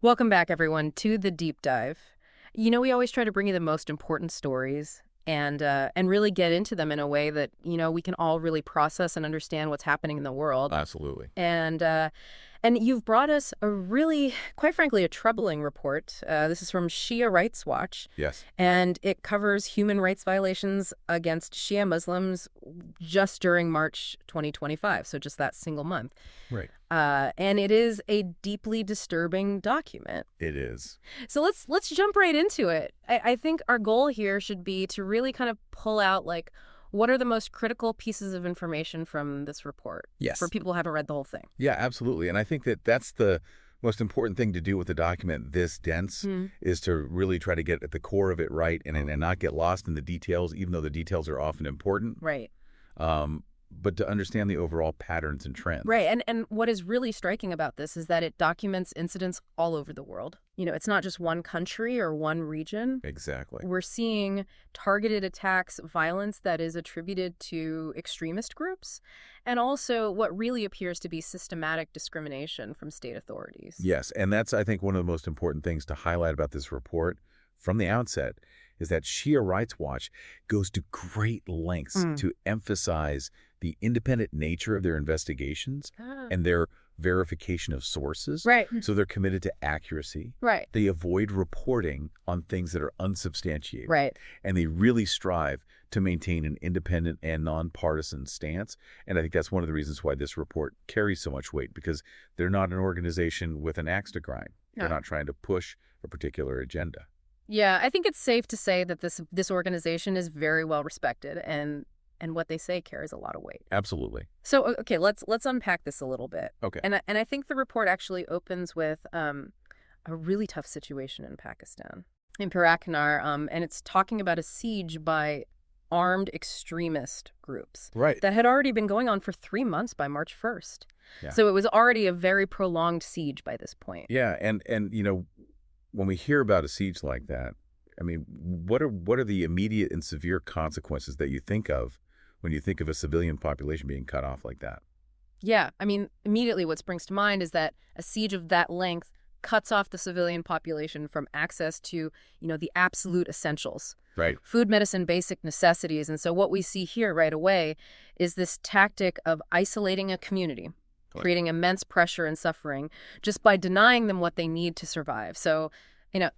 Welcome back, everyone, to the deep dive. You know, we always try to bring you the most important stories and really get into them in a way that, we can all really process and understand what's happening in the world. Absolutely. And you've brought us a really, quite frankly, a troubling report. This is from Shia Rights Watch. Yes. And it covers human rights violations against Shia Muslims just during March 2025, so just that single month. Right. And it is a deeply disturbing document. It is. So let's jump right into it. I think our goal here should be to really kind of pull out, what are the most critical pieces of information from this report? Yes. For people who haven't read the whole thing. Yeah, absolutely. And I think that that's the most important thing to do with a document this dense is to really try to get at the core of it right and not get lost in the details, even though the details are often important. Right. But to understand the overall patterns and trends. Right. And what is really striking about this is that it documents incidents all over the world. It's not just one country or one region. Exactly. We're seeing targeted attacks, violence that is attributed to extremist groups, and also what really appears to be systematic discrimination from state authorities. Yes. And that's, I think, one of the most important things to highlight about this report from the outset is that Shia Rights Watch goes to great lengths to emphasize the independent nature of their investigations and their verification of sources. Right. So they're committed to accuracy. Right. They avoid reporting on things that are unsubstantiated. Right. And they really strive to maintain an independent and nonpartisan stance. And I think that's one of the reasons why this report carries so much weight, because they're not an organization with an axe to grind. They're not trying to push a particular agenda. Yeah, I think it's safe to say that this organization is very well respected, and what they say carries a lot of weight. Absolutely. So, okay, let's unpack this a little bit. Okay. And I think the report actually opens with a really tough situation in Pakistan, in Paraknar, and it's talking about a siege by armed extremist groups. Right. That had already been going on for 3 months by March 1st. Yeah. So it was already a very prolonged siege by this point. Yeah, and when we hear about a siege like that, I mean, what are the immediate and severe consequences that you think of when you think of a civilian population being cut off like that? Yeah, I mean, immediately what springs to mind is that a siege of that length cuts off the civilian population from access to, the absolute essentials. Right. Food, medicine, basic necessities. And so what we see here right away is this tactic of isolating a community, creating immense pressure and suffering just by denying them what they need to survive. So,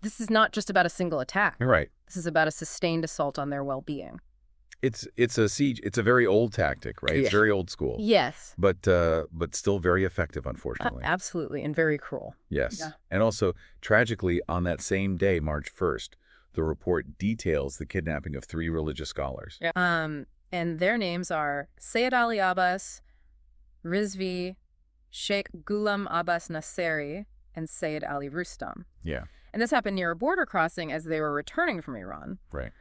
this is not just about a single attack. Right. This is about a sustained assault on their well-being. It's a siege. It's a very old tactic, right? It's very old school. Yes. But still very effective, unfortunately. Absolutely, and very cruel. Yes. Yeah. And also, tragically, on that same day, March 1st, the report details the kidnapping of 3 religious scholars. Yeah. And their names are Sayyid Ali Abbas, Rizvi, Sheikh Ghulam Abbas Nasseri, and Sayyid Ali Rustam. Yeah. And this happened near a border crossing as they were returning from Iran. Right.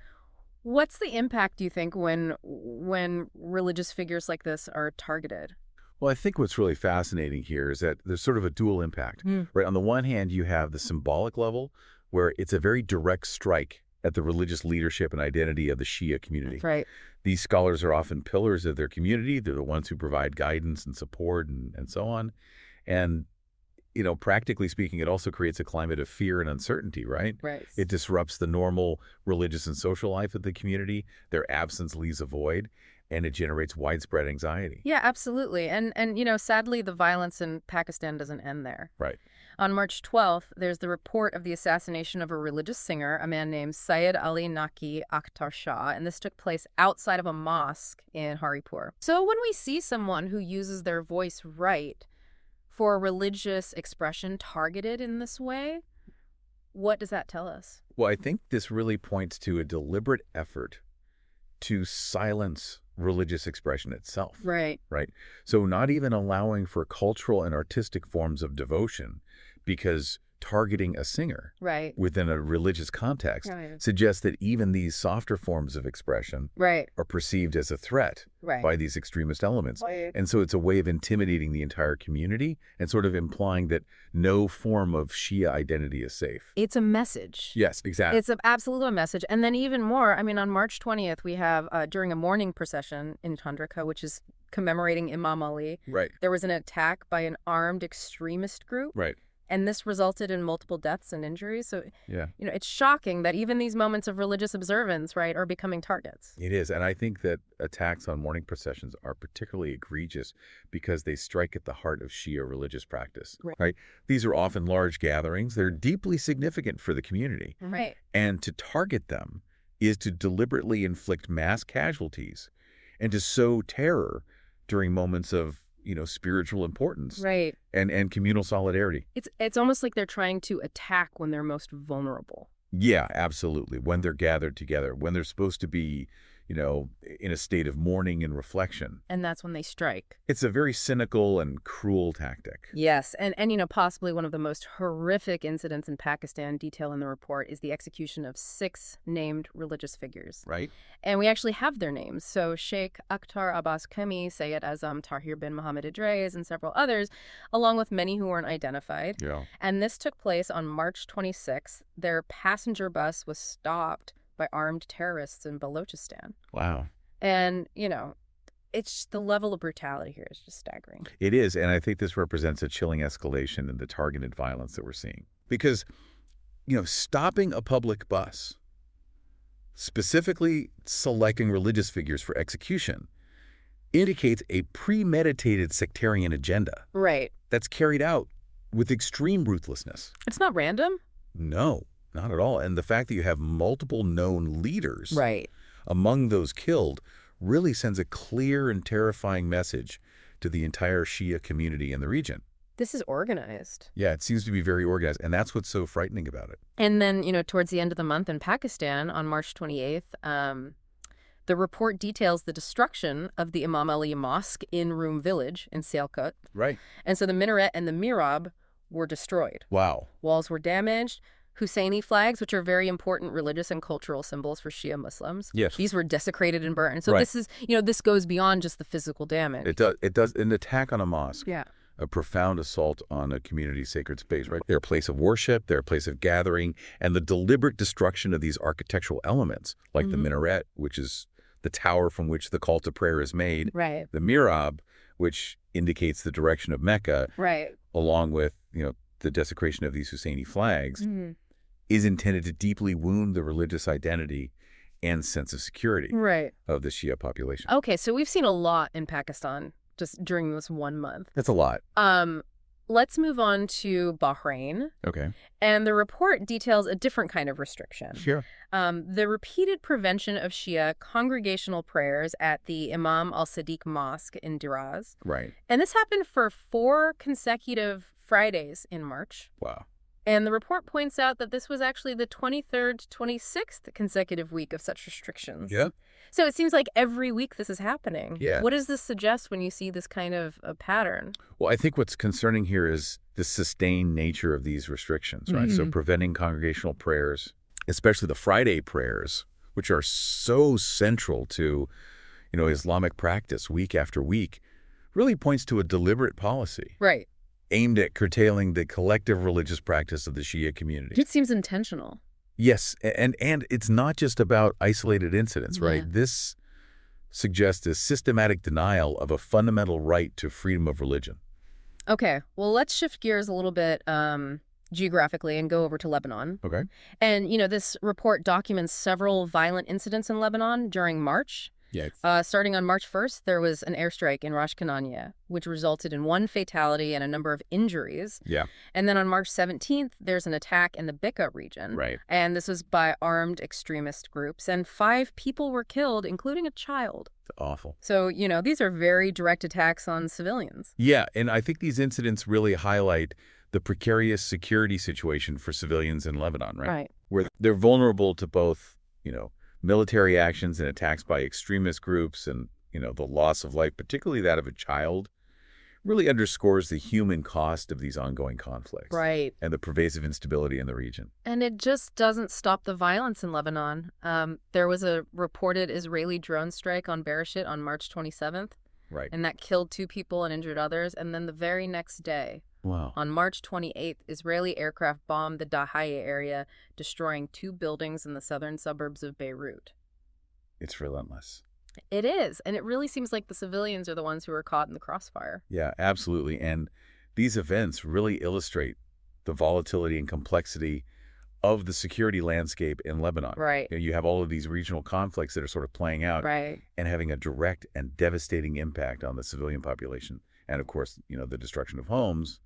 What's the impact, do you think, when religious figures like this are targeted? Well, I think what's really fascinating here is that there's sort of a dual impact. Right. On the one hand, you have the symbolic level, where it's a very direct strike at the religious leadership and identity of the Shia community. That's right. These scholars are often pillars of their community. They're the ones who provide guidance and support and so on. And practically speaking, it also creates a climate of fear and uncertainty, right? Right. It disrupts the normal religious and social life of the community. Their absence leaves a void, and it generates widespread anxiety. Yeah, absolutely. And sadly, the violence in Pakistan doesn't end there. Right. On March 12th, there's the report of the assassination of a religious singer, a man named Syed Ali Naqi Akhtar Shah, and this took place outside of a mosque in Haripur. So when we see someone who uses their voice right for religious expression targeted in this way, what does that tell us? Well, I think this really points to a deliberate effort to silence religious expression itself. Right. Right. So not even allowing for cultural and artistic forms of devotion, because targeting a singer within a religious context suggests that even these softer forms of expression are perceived as a threat by these extremist elements. And so it's a way of intimidating the entire community and sort of implying that no form of Shia identity is safe. It's a message. Yes, exactly. It's absolutely a message. And then even more, I mean, on March 20th, we have during a mourning procession in Chandrika, which is commemorating Imam Ali, there was an attack by an armed extremist group. And this resulted in multiple deaths and injuries. So, yeah, it's shocking that even these moments of religious observance, right, are becoming targets. it is. And I think that attacks on morning processions are particularly egregious because they strike at the heart of Shia religious practice, right? These are often large gatherings. They're deeply significant for the community. Right. And to target them is to deliberately inflict mass casualties and to sow terror during moments of spiritual importance, right, and communal solidarity. It's almost like they're trying to attack when they're most vulnerable. Yeah, absolutely. When they're gathered together, when they're supposed to be, in a state of mourning and reflection. And that's when they strike. It's a very cynical and cruel tactic. Yes, and possibly one of the most horrific incidents in Pakistan detailed in the report is the execution of 6 named religious figures. Right. And we actually have their names. So Sheikh Akhtar Abbas Kami, Sayyid Azam Tahir bin Mohammed Idris, and several others, along with many who weren't identified. Yeah. And this took place on March 26th. Their passenger bus was stopped by armed terrorists in Balochistan. Wow. And, it's the level of brutality here is just staggering. It is, and I think this represents a chilling escalation in the targeted violence that we're seeing. Because, stopping a public bus, specifically selecting religious figures for execution, indicates a premeditated sectarian agenda. Right. That's carried out with extreme ruthlessness. It's not random? No, not at all. And the fact that you have multiple known leaders right. among those killed really sends a clear and terrifying message to the entire Shia community in the region. This is organized. Yeah, it seems to be very organized, and that's what's so frightening about it. And then, towards the end of the month in Pakistan, on March 28th, the report details the destruction of the Imam Ali Mosque in Room Village in Sialkot. Right. And so the minaret and the mihrab were destroyed. Wow. Walls were damaged. Husseini flags, which are very important religious and cultural symbols for Shia Muslims. Yes. These were desecrated and burned. So this is, this goes beyond just the physical damage. It does. An attack on a mosque. Yeah. A profound assault on a community's sacred space, right? They're a place of worship, they're a place of gathering, and the deliberate destruction of these architectural elements, like the minaret, which is the tower from which the call to prayer is made. Right. The mihrab, which indicates the direction of Mecca. Right. Along with, the desecration of these Husseini flags, is intended to deeply wound the religious identity and sense of security of the Shia population. Okay, so we've seen a lot in Pakistan just during this 1 month. That's a lot. Let's move on to Bahrain. Okay. And the report details a different kind of restriction. Sure. The repeated prevention of Shia congregational prayers at the Imam al-Sadiq Mosque in Diraz. Right. And this happened for 4 consecutive Fridays in March. Wow. And the report points out that this was actually the 23rd to 26th consecutive week of such restrictions. Yeah. So it seems like every week this is happening. Yeah. What does this suggest when you see this kind of a pattern? Well, I think what's concerning here is the sustained nature of these restrictions, right? So preventing congregational prayers, especially the Friday prayers, which are so central to, Islamic practice week after week, really points to a deliberate policy. Right. Aimed at curtailing the collective religious practice of the Shia community. It seems intentional. Yes, and it's not just about isolated incidents, right? Yeah. This suggests a systematic denial of a fundamental right to freedom of religion. Okay, well, let's shift gears a little bit geographically and go over to Lebanon. Okay. And, this report documents several violent incidents in Lebanon during March. Yeah. Starting on March 1st, there was an airstrike in Ras Kanania, which resulted in 1 fatality and a number of injuries. Yeah. And then on March 17th, there's an attack in the Bika region. Right. And this was by armed extremist groups. And 5 people were killed, including a child. It's awful. So, these are very direct attacks on civilians. Yeah, and I think these incidents really highlight the precarious security situation for civilians in Lebanon, right? Right. Where they're vulnerable to both, military actions and attacks by extremist groups and, the loss of life, particularly that of a child, really underscores the human cost of these ongoing conflicts. Right. And the pervasive instability in the region. And it just doesn't stop the violence in Lebanon. There was a reported Israeli drone strike on Beershit on March 27th. Right. And that killed 2 people and injured others. And then the very next day, wow, on March 28th, Israeli aircraft bombed the Dahaya area, destroying 2 buildings in the southern suburbs of Beirut. It's relentless. It is. And it really seems like the civilians are the ones who are caught in the crossfire. Yeah, absolutely. And these events really illustrate the volatility and complexity of the security landscape in Lebanon. Right. You have all of these regional conflicts that are sort of playing out and having a direct and devastating impact on the civilian population. And of course, the destruction of homes,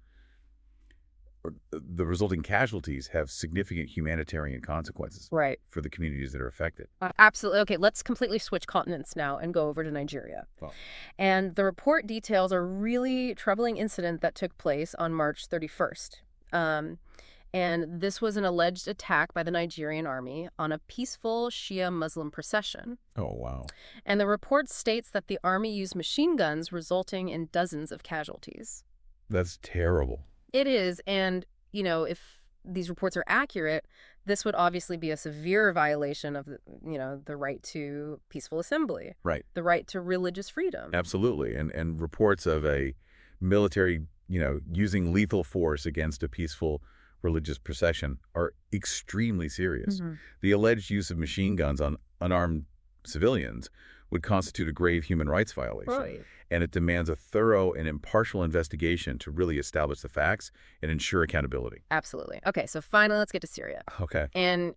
the resulting casualties have significant humanitarian consequences for the communities that are affected. Absolutely. Okay, let's completely switch continents now and go over to Nigeria. Oh. And the report details a really troubling incident that took place on March 31st. And this was an alleged attack by the Nigerian army on a peaceful Shia Muslim procession. Oh, wow. And the report states that the army used machine guns, resulting in dozens of casualties. That's terrible. It is. And, if these reports are accurate, this would obviously be a severe violation of, the right to peaceful assembly. Right. The right to religious freedom. Absolutely. And reports of a military, using lethal force against a peaceful religious procession are extremely serious. Mm-hmm. The alleged use of machine guns on unarmed civilians would constitute a grave human rights violation. Right. And it demands a thorough and impartial investigation to really establish the facts and ensure accountability. Absolutely. Okay, so finally, let's get to Syria. Okay. And,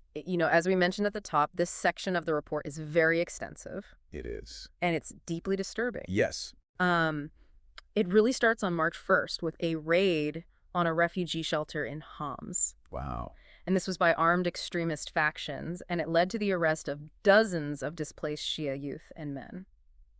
as we mentioned at the top, this section of the report is very extensive. It is. And it's deeply disturbing. Yes. It really starts on March 1st with a raid on a refugee shelter in Homs. Wow. And this was by armed extremist factions, and it led to the arrest of dozens of displaced Shia youth and men.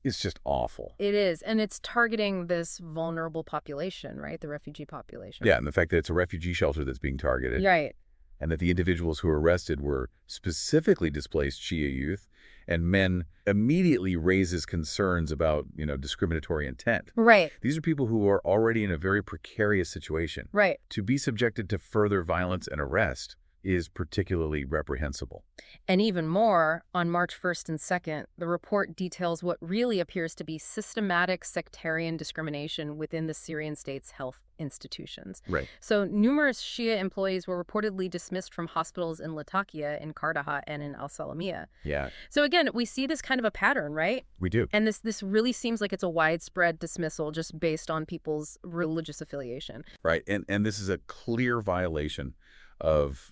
It's just awful. It is, and it's targeting this vulnerable population, right? The refugee population. Yeah, and the fact that it's a refugee shelter that's being targeted. Right. And that the individuals who were arrested were specifically displaced Shia youth, and men immediately raises concerns about, discriminatory intent. Right. These are people who are already in a very precarious situation. Right. To be subjected to further violence and arrest is particularly reprehensible. And even more, on March 1st and 2nd, the report details what really appears to be systematic sectarian discrimination within the Syrian state's health institutions. Right. So numerous Shia employees were reportedly dismissed from hospitals in Latakia, in Kardaha, and in Al-Salamiyah. Yeah. So again, we see this kind of a pattern, right? We do. And this really seems like it's a widespread dismissal just based on people's religious affiliation. Right. And this is a clear violation of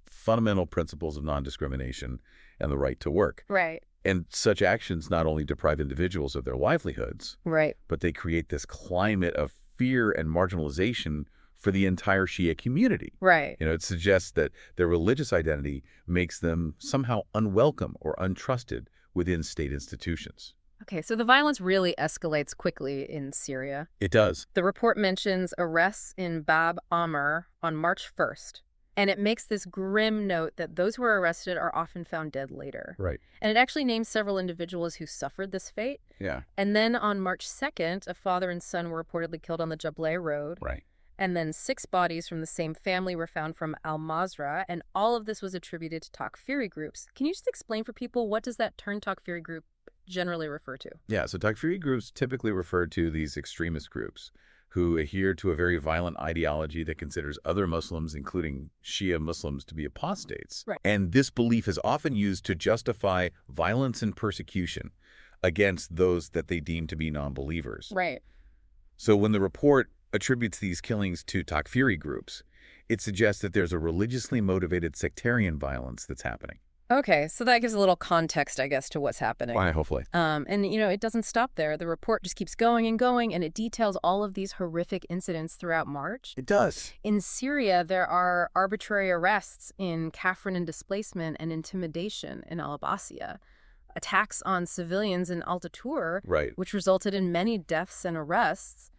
fundamental principles of non-discrimination and the right to work. Right. And such actions not only deprive individuals of their livelihoods, right, but they create this climate of fear and marginalization for the entire Shia community. Right. It suggests that their religious identity makes them somehow unwelcome or untrusted within state institutions. Okay, so the violence really escalates quickly in Syria. It does. The report mentions arrests in Bab Amr on March 1st. And it makes this grim note that those who are arrested are often found dead later. Right. And it actually names several individuals who suffered this fate. Yeah. And then on March 2nd, a father and son were reportedly killed on the Jableh Road. Right. And then 6 bodies from the same family were found from Al-Mazrah, and all of this was attributed to Takfiri groups. Can you just explain for people, what does that term Takfiri group generally refer to? Yeah, so Takfiri groups typically refer to these extremist groups who adhere to a very violent ideology that considers other Muslims, including Shia Muslims, to be apostates. Right. And this belief is often used to justify violence and persecution against those that they deem to be non-believers. Right. So when the report attributes these killings to Takfiri groups, it suggests that there's a religiously motivated sectarian violence that's happening. Okay, so that gives a little context, I guess, to what's happening. Why, hopefully. And, it doesn't stop there. The report just keeps going, and it details all of these horrific incidents throughout March. It does. In Syria, there are arbitrary arrests in Kafrin and displacement and intimidation in Al-Abbasiyah, attacks on civilians in Al-Tatur, right, which resulted in many deaths and arrests.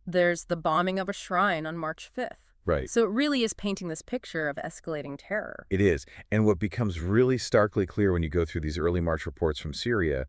There's the bombing of a shrine on March 5th. Right. So it really is painting this picture of escalating terror. It is. And what becomes really starkly clear when you go through these early March reports from Syria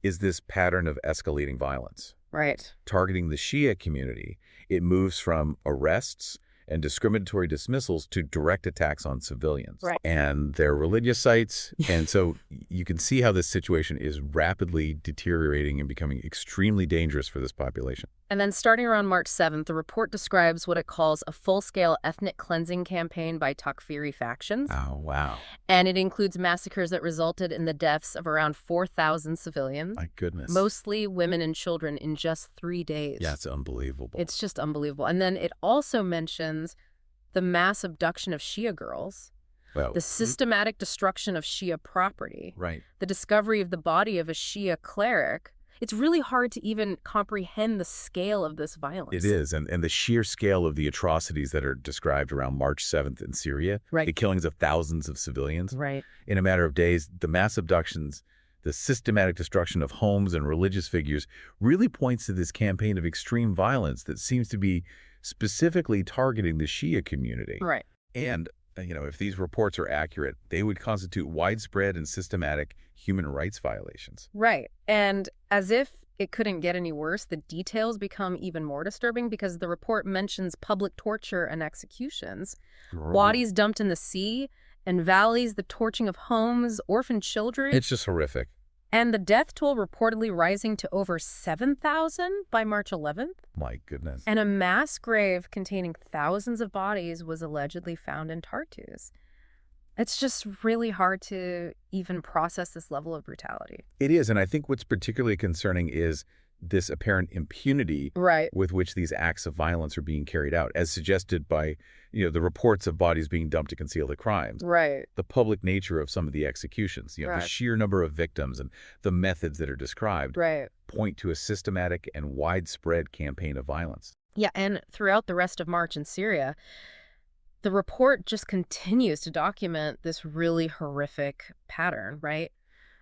is this pattern of escalating violence. Right. Targeting the Shia community, it moves from arrests and discriminatory dismissals to direct attacks on civilians and their religious sites. And so you can see how this situation is rapidly deteriorating and becoming extremely dangerous for this population. And then starting around March 7th, the report describes what it calls a full-scale ethnic cleansing campaign by Takfiri factions. Oh, wow. And it includes massacres that resulted in the deaths of around 4,000 civilians. My goodness. Mostly women and children in just 3 days. Yeah, it's unbelievable. It's just unbelievable. And then it also mentions the mass abduction of Shia girls, the systematic destruction of Shia property, the discovery of the body of a Shia cleric. It's really hard to even comprehend the scale of this violence. It is, and the sheer scale of the atrocities that are described around March 7th in Syria, the killings of thousands of civilians. In a matter of days, the mass abductions, the systematic destruction of homes and religious figures really points to this campaign of extreme violence that seems to be specifically targeting the Shia community. And if these reports are accurate, they would constitute widespread and systematic human rights violations. And as if it couldn't get any worse, the details become even more disturbing because the report mentions public torture and executions, bodies dumped in the sea and valleys, the torching of homes, orphaned children. It's just horrific. And the death toll reportedly rising to over 7,000 by March 11th. My goodness. And a mass grave containing thousands of bodies was allegedly found in Tartus. It's just really hard to even process this level of brutality. It is, and I think what's particularly concerning is this apparent impunity with which these acts of violence are being carried out, as suggested by the reports of bodies being dumped to conceal the crimes. The public nature of some of the executions, the sheer number of victims and the methods that are described point to a systematic and widespread campaign of violence. And throughout the rest of March in Syria, the report just continues to document this really horrific pattern,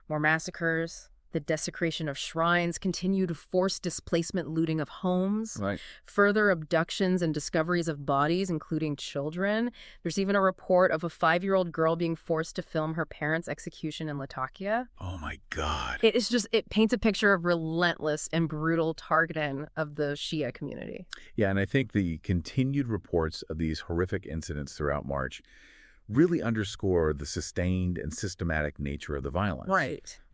More massacres, the desecration of shrines, continued forced displacement looting of homes, further abductions and discoveries of bodies, including children. There's even a report of a 5-year-old girl being forced to film her parents' execution in Latakia. Oh my God. It paints a picture of relentless and brutal targeting of the Shia community. And I think the continued reports of these horrific incidents throughout March really underscore the sustained and systematic nature of the violence.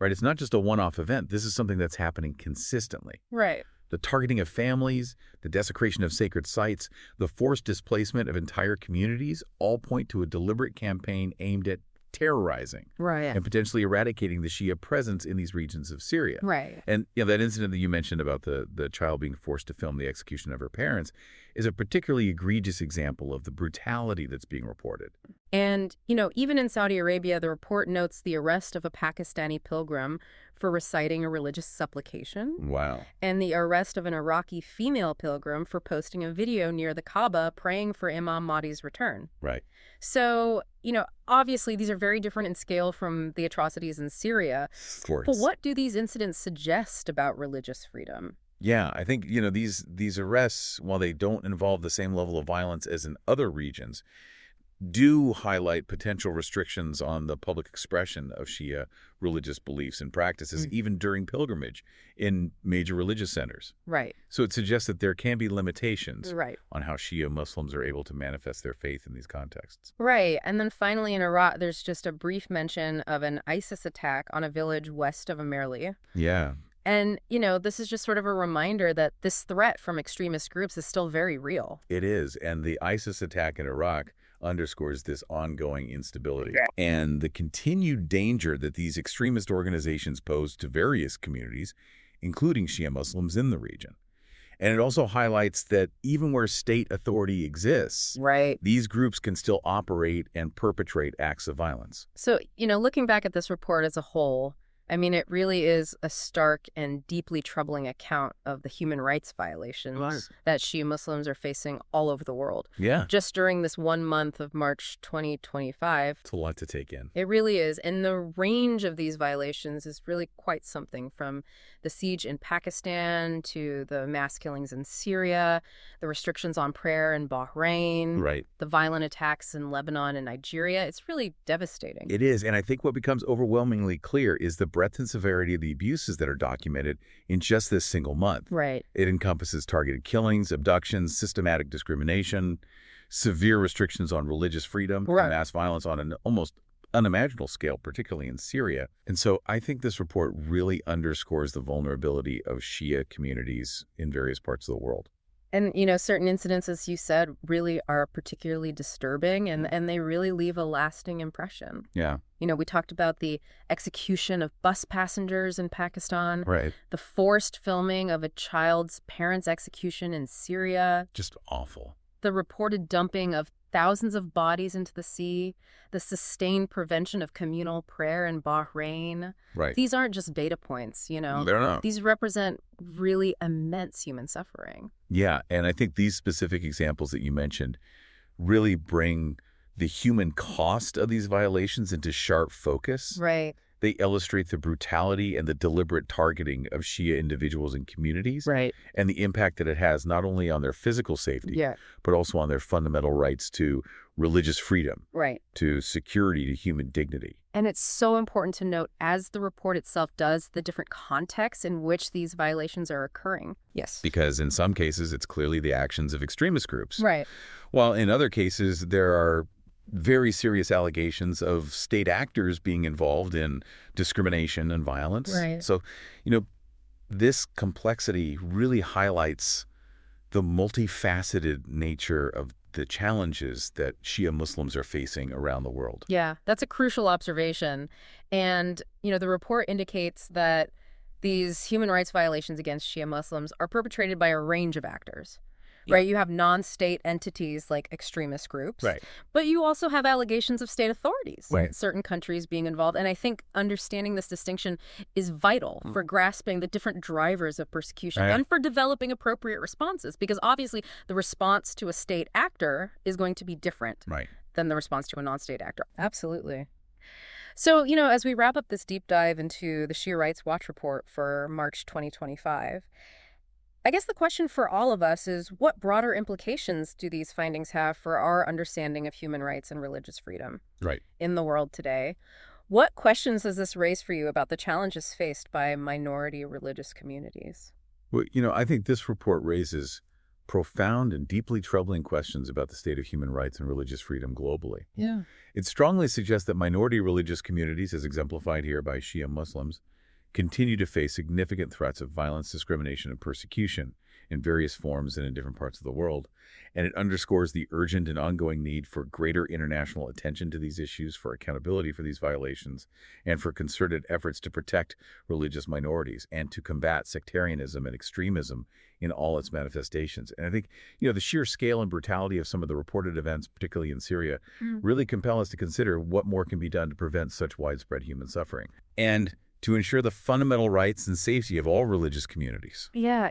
It's not just a one-off event. This is something that's happening consistently. The targeting of families, the desecration of sacred sites, the forced displacement of entire communities all point to a deliberate campaign aimed at terrorizing and potentially eradicating the Shia presence in these regions of Syria. And that incident that you mentioned about the child being forced to film the execution of her parents is a particularly egregious example of the brutality that's being reported. And, even in Saudi Arabia, the report notes the arrest of a Pakistani pilgrim for reciting a religious supplication. And the arrest of an Iraqi female pilgrim for posting a video near the Kaaba praying for Imam Mahdi's return. So, obviously these are very different in scale from the atrocities in Syria. Of course. But what do these incidents suggest about religious freedom? I think, these arrests, while they don't involve the same level of violence as in other regions, do highlight potential restrictions on the public expression of Shia religious beliefs and practices, even during pilgrimage in major religious centers. So it suggests that there can be limitations on how Shia Muslims are able to manifest their faith in these contexts. And then finally in Iraq, there's just a brief mention of an ISIS attack on a village west of Amerli. And, this is just sort of a reminder that this threat from extremist groups is still very real. It is. And the ISIS attack in Iraq underscores this ongoing instability and the continued danger that these extremist organizations pose to various communities, including Shia Muslims in the region. And it also highlights that even where state authority exists, these groups can still operate and perpetrate acts of violence. So, looking back at this report as a whole, it really is a stark and deeply troubling account of the human rights violations that Shia Muslims are facing all over the world. Just during this 1 month of March 2025. It's a lot to take in. It really is. And the range of these violations is really quite something, from the siege in Pakistan to the mass killings in Syria, the restrictions on prayer in Bahrain, the violent attacks in Lebanon and Nigeria. It's really devastating. It is. And I think what becomes overwhelmingly clear is the breadth and severity of the abuses that are documented in just this single month. It encompasses targeted killings, abductions, systematic discrimination, severe restrictions on religious freedom, and mass violence on an almost unimaginable scale, particularly in Syria. And so I think this report really underscores the vulnerability of Shia communities in various parts of the world. And, certain incidents, as you said, really are particularly disturbing, and they really leave a lasting impression. We talked about the execution of bus passengers in Pakistan, the forced filming of a child's parents' execution in Syria. Just awful. The reported dumping of thousands of bodies into the sea, the sustained prevention of communal prayer in Bahrain. Right. These aren't just data points, you know. They're not. These represent really immense human suffering. Yeah, and I think these specific examples that you mentioned really bring the human cost of these violations into sharp focus. Right. They illustrate the brutality and the deliberate targeting of Shia individuals and communities, Right. and the impact that it has not only on their physical safety, but also on their fundamental rights to religious freedom, right, to security, to human dignity. And it's so important to note, as the report itself does, the different contexts in which these violations are occurring. Yes. Because in some cases, it's clearly the actions of extremist groups. Right. While in other cases, there are very serious allegations of state actors being involved in discrimination and violence. Right. So, this complexity really highlights the multifaceted nature of the challenges that Shia Muslims are facing around the world. Yeah, that's a crucial observation. And, the report indicates that these human rights violations against Shia Muslims are perpetrated by a range of actors. Right? You have non-state entities like extremist groups. Right. But you also have allegations of state authorities. Right. Certain countries being involved. And I think understanding this distinction is vital for grasping the different drivers of persecution and for developing appropriate responses. Because obviously the response to a state actor is going to be different than the response to a non-state actor. Absolutely. So, as we wrap up this deep dive into the Shia Rights Watch report for March 2025, I guess the question for all of us is, what broader implications do these findings have for our understanding of human rights and religious freedom in the world today? What questions does this raise for you about the challenges faced by minority religious communities? Well, I think this report raises profound and deeply troubling questions about the state of human rights and religious freedom globally. Yeah. It strongly suggests that minority religious communities, as exemplified here by Shia Muslims, continue to face significant threats of violence, discrimination, and persecution in various forms and in different parts of the world. And it underscores the urgent and ongoing need for greater international attention to these issues, for accountability for these violations, and for concerted efforts to protect religious minorities and to combat sectarianism and extremism in all its manifestations. And I think, the sheer scale and brutality of some of the reported events, particularly in Syria, really compel us to consider what more can be done to prevent such widespread human suffering and to ensure the fundamental rights and safety of all religious communities. Yeah,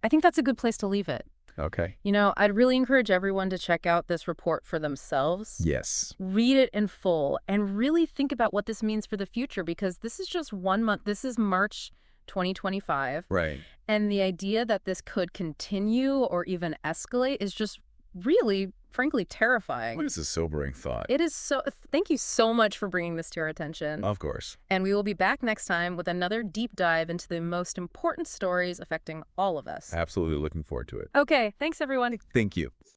I think that's a good place to leave it. Okay. I'd really encourage everyone to check out this report for themselves. Yes. Read it in full and really think about what this means for the future, because this is just 1 month. This is March 2025. Right. And the idea that this could continue or even escalate is just really, frankly, terrifying. What is a sobering thought? It is so. Thank you so much for bringing this to our attention. Of course. And we will be back next time with another deep dive into the most important stories affecting all of us. Absolutely looking forward to it. Okay. Thanks, everyone. Thank you.